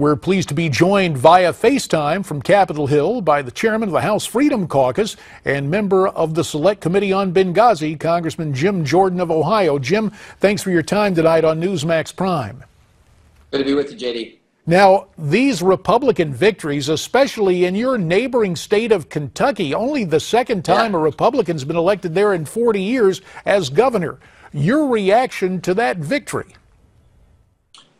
We're pleased to be joined via FaceTime from Capitol Hill by the chairman of the House Freedom Caucus and member of the Select Committee on Benghazi, Congressman Jim Jordan of Ohio. Jim, thanks for your time tonight on Newsmax Prime. Good to be with you, JD. Now, these Republican victories, especially in your neighboring state of Kentucky, only the second time a Republican's been elected there in 40 years as governor. Your reaction to that victory?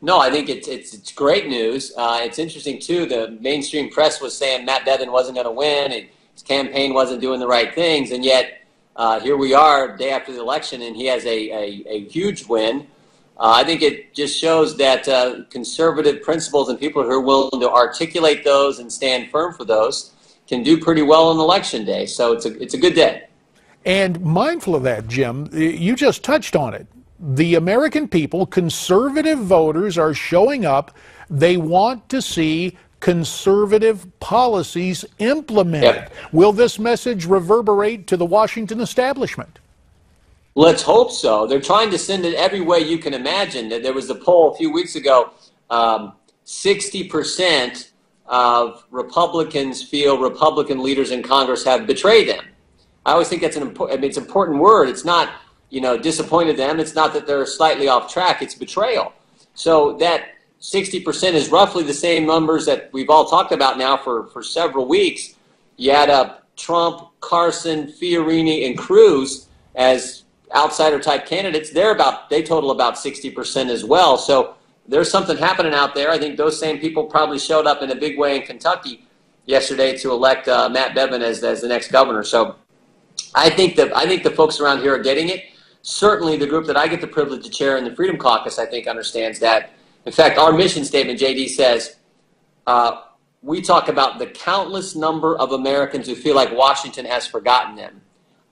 No, I think it's great news. It's interesting, too. The mainstream press was saying Matt Bevin wasn't going to win and his campaign wasn't doing the right things. And yet here we are day after the election, and he has a huge win. I think it just shows that conservative principles and people who are willing to articulate those and stand firm for those can do pretty well on election day. So it's a good day. And mindful of that, Jim, you just touched on it. The American people, conservative voters, are showing up. They want to see conservative policies implemented. Yep. Will this message reverberate to the Washington establishment? Let's hope so. They're trying to send it every way you can imagine. There was a poll a few weeks ago, 60% of Republicans feel Republican leaders in Congress have betrayed them. I always think that's it's an important word. It's not, disappointed them. It's not that they're slightly off track. It's betrayal. So that 60% is roughly the same numbers that we've all talked about now for several weeks. You add up Trump, Carson, Fiorini, and Cruz as outsider-type candidates. They total about 60% as well. So there's something happening out there. I think those same people probably showed up in a big way in Kentucky yesterday to elect Matt Bevin as the next governor. So I think the folks around here are getting it. Certainly the group that I get the privilege to chair in the Freedom Caucus, I think, understands that. In fact, our mission statement, JD, says we talk about the countless number of Americans who feel like Washington has forgotten them.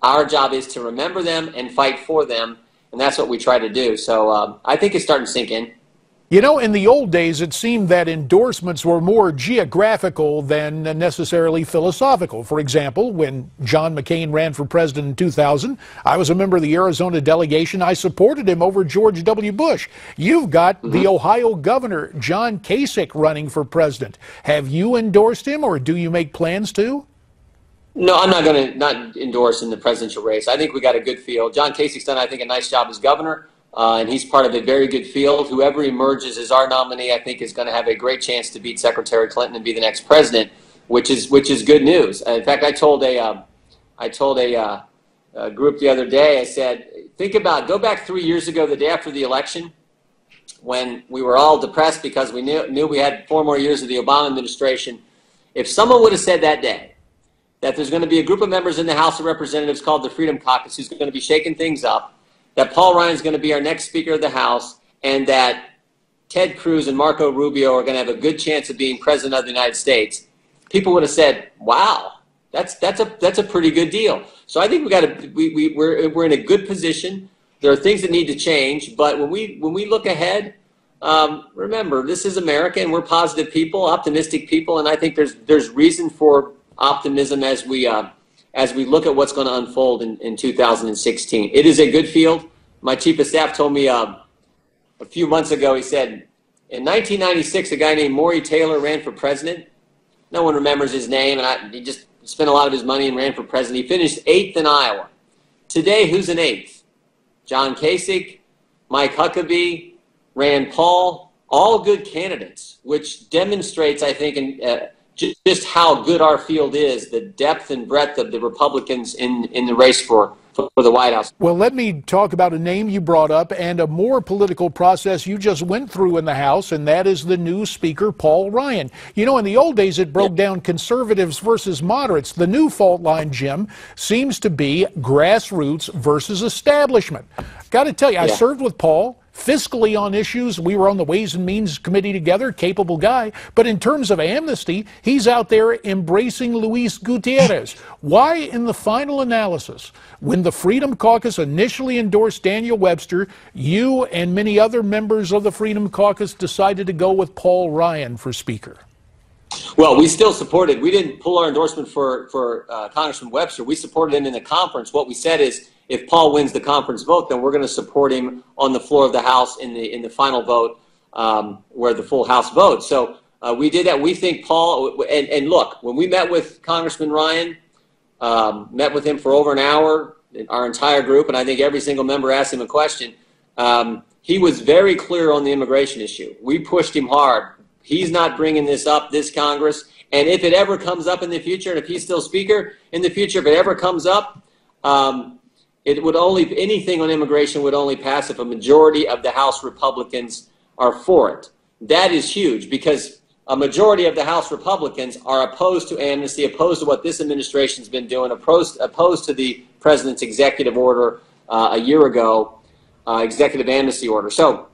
Our job is to remember them and fight for them, and that's what we try to do. So I think it's starting to sink in. In the old days, it seemed that endorsements were more geographical than necessarily philosophical. For example, when John McCain ran for president in 2000, I was a member of the Arizona delegation. I supported him over George W. Bush. You've got the Ohio governor, John Kasich, running for president. Have you endorsed him, or do you make plans to? No, I'm not going to endorse in the presidential race. I think we got a good field. John Kasich's done, I think, a nice job as governor. And he's part of a very good field. Whoever emerges as our nominee, I think, is going to have a great chance to beat Secretary Clinton and be the next president, which is good news. In fact, I told a group the other day. I said, go back 3 years ago, the day after the election, when we were all depressed because we knew we had 4 more years of the Obama administration. If someone would have said that day that there's going to be a group of members in the House of Representatives called the Freedom Caucus who's going to be shaking things up, that Paul Ryan's going to be our next Speaker of the House, and that Ted Cruz and Marco Rubio are going to have a good chance of being President of the United States, people would have said, wow, that's a pretty good deal. So I think we're in a good position. There are things that need to change, but when we look ahead, remember, this is America, and we're positive people, optimistic people, and I think there's reason for optimism as we look at what's going to unfold in 2016. It is a good field. My chief of staff told me a few months ago, he said, in 1996, a guy named Maury Taylor ran for president. No one remembers his name, and he just spent a lot of his money and ran for president. He finished 8th in Iowa. Today, who's in 8th? John Kasich, Mike Huckabee, Rand Paul, all good candidates, which demonstrates, I think, just how good our field is, the depth and breadth of the Republicans in the race for the White House. Well, let me talk about a name you brought up and a more political process you just went through in the House, and that is the new Speaker, Paul Ryan. In the old days, it broke down conservatives versus moderates. The new fault line, Jim, seems to be grassroots versus establishment. Got to tell you, I served with Paul. Fiscally on issues, we were on the Ways and Means Committee together, capable guy. But in terms of amnesty, he's out there embracing Luis Gutierrez. Why, in the final analysis, when the Freedom Caucus initially endorsed Daniel Webster, you and many other members of the Freedom Caucus decided to go with Paul Ryan for Speaker? Well, we still supported. We didn't pull our endorsement for Congressman Webster. We supported him in the conference. What we said is, if Paul wins the conference vote, then we're going to support him on the floor of the House in the final vote, where the full House votes. So We did that. We think Paul, and look, when we met with Congressman Ryan, met with him for over an hour, our entire group, and I think every single member asked him a question. He was very clear on the immigration issue. We pushed him hard. He's not bringing this up, this Congress. And if it ever comes up in the future, and if he's still Speaker in the future, if it ever comes up, it would only, anything on immigration would only pass if a majority of the House Republicans are for it. That is huge, because a majority of the House Republicans are opposed to amnesty, opposed to what this administration's been doing, opposed to the president's executive order a year ago, executive amnesty order. So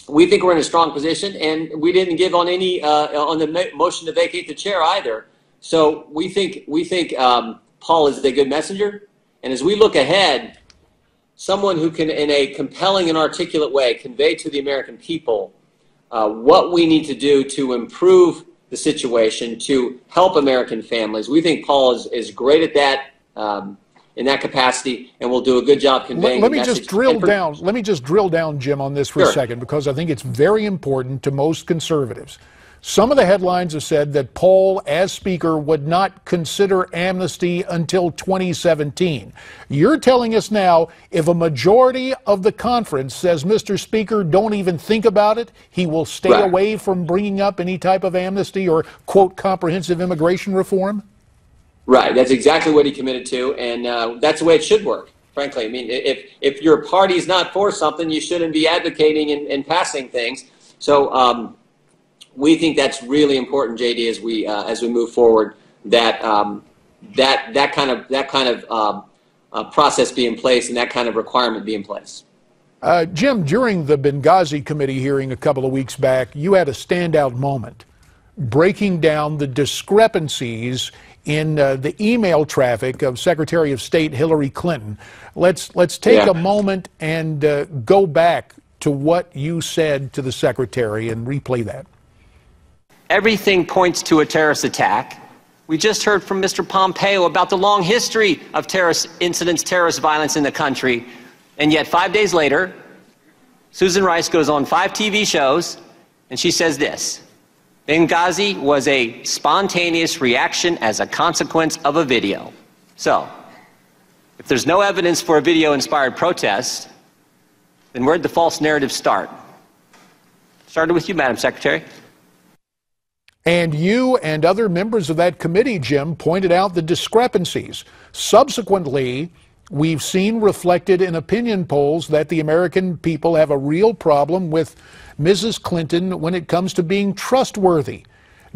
we think we're in a strong position, and we didn't give on any on the motion to vacate the chair either. So we think Paul is a good messenger, and as we look ahead, someone who can, in a compelling and articulate way, convey to the American people what we need to do to improve the situation, to help American families. We think Paul is great at that. In that capacity, and we'll do a good job conveying. Let me just drill down, Jim, on this for a second, because I think it's very important to most conservatives. Some of the headlines have said that Paul, as Speaker, would not consider amnesty until 2017. You're telling us now, if a majority of the conference says, Mr. Speaker, don't even think about it, he will stay away from bringing up any type of amnesty or, quote, comprehensive immigration reform? Right, that's exactly what he committed to, and that's the way it should work, frankly. I mean, if your party's not for something, you shouldn't be advocating and passing things. So we think that's really important, JD, as we move forward. That that kind of process be in place, and that kind of requirement be in place. Jim, during the Benghazi committee hearing a couple of weeks back, you had a standout moment breaking down the discrepancies in the email traffic of Secretary of State Hillary Clinton. Let's take a moment and go back to what you said to the Secretary and replay that. Everything points to a terrorist attack. We just heard from Mr. Pompeo about the long history of terrorist incidents, terrorist violence in the country. And yet 5 days later, Susan Rice goes on 5 TV shows and she says this: Benghazi was a spontaneous reaction as a consequence of a video. So, if there's no evidence for a video-inspired protest, then where'd the false narrative start? Started with you, Madam Secretary. And you and other members of that committee, Jim, pointed out the discrepancies. Subsequently, we've seen reflected in opinion polls that the American people have a real problem with Mrs. Clinton when it comes to being trustworthy.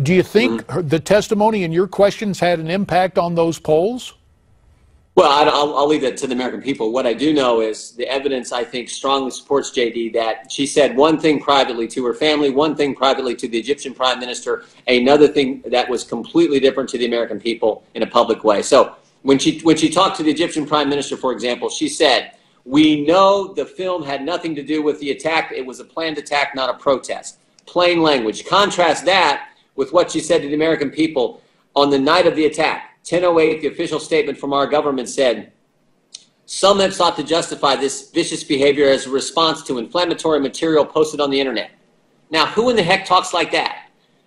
Do you think the testimony and your questions had an impact on those polls? Well, I'll leave that to the American people. What I do know is the evidence, I think, strongly supports, JD, that she said one thing privately to her family, one thing privately to the Egyptian Prime Minister, another thing that was completely different to the American people in a public way. So when she talked to the Egyptian Prime Minister, for example, she said, "We know the film had nothing to do with the attack. It was a planned attack, not a protest." Plain language. Contrast that with what she said to the American people on the night of the attack. 10:08, the official statement from our government said, "Some have sought to justify this vicious behavior as a response to inflammatory material posted on the internet." Now, who in the heck talks like that?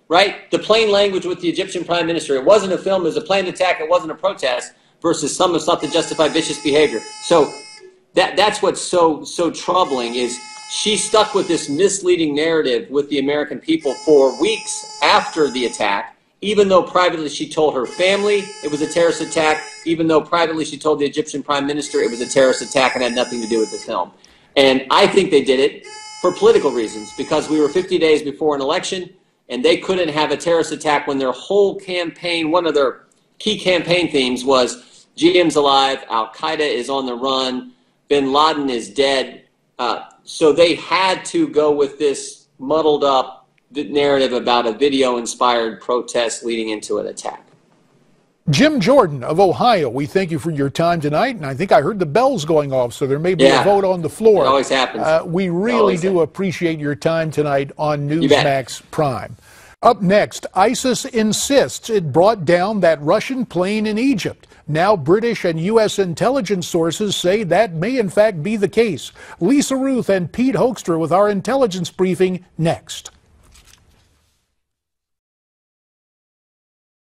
Right? The plain language with the Egyptian Prime Minister. It wasn't a film, it was a planned attack, it wasn't a protest, versus some have sought to justify vicious behavior. So that's what's so troubling, is she stuck with this misleading narrative with the American people for weeks after the attack, even though privately she told her family it was a terrorist attack, even though privately she told the Egyptian Prime Minister it was a terrorist attack and had nothing to do with the film. And I think they did it for political reasons, because we were 50 days before an election, and they couldn't have a terrorist attack when their whole campaign, one of their key campaign themes was GM's alive, Al-Qaeda is on the run, bin Laden is dead. So they had to go with this muddled up narrative about a video-inspired protest leading into an attack. Jim Jordan of Ohio, we thank you for your time tonight, and I think I heard the bells going off, so there may be a vote on the floor. It always happens. We really do appreciate your time tonight on Newsmax Prime. Up next, ISIS insists it brought down that Russian plane in Egypt. Now British and U.S. intelligence sources say that may in fact be the case. Lisa Ruth and Pete Hoekstra with our intelligence briefing next.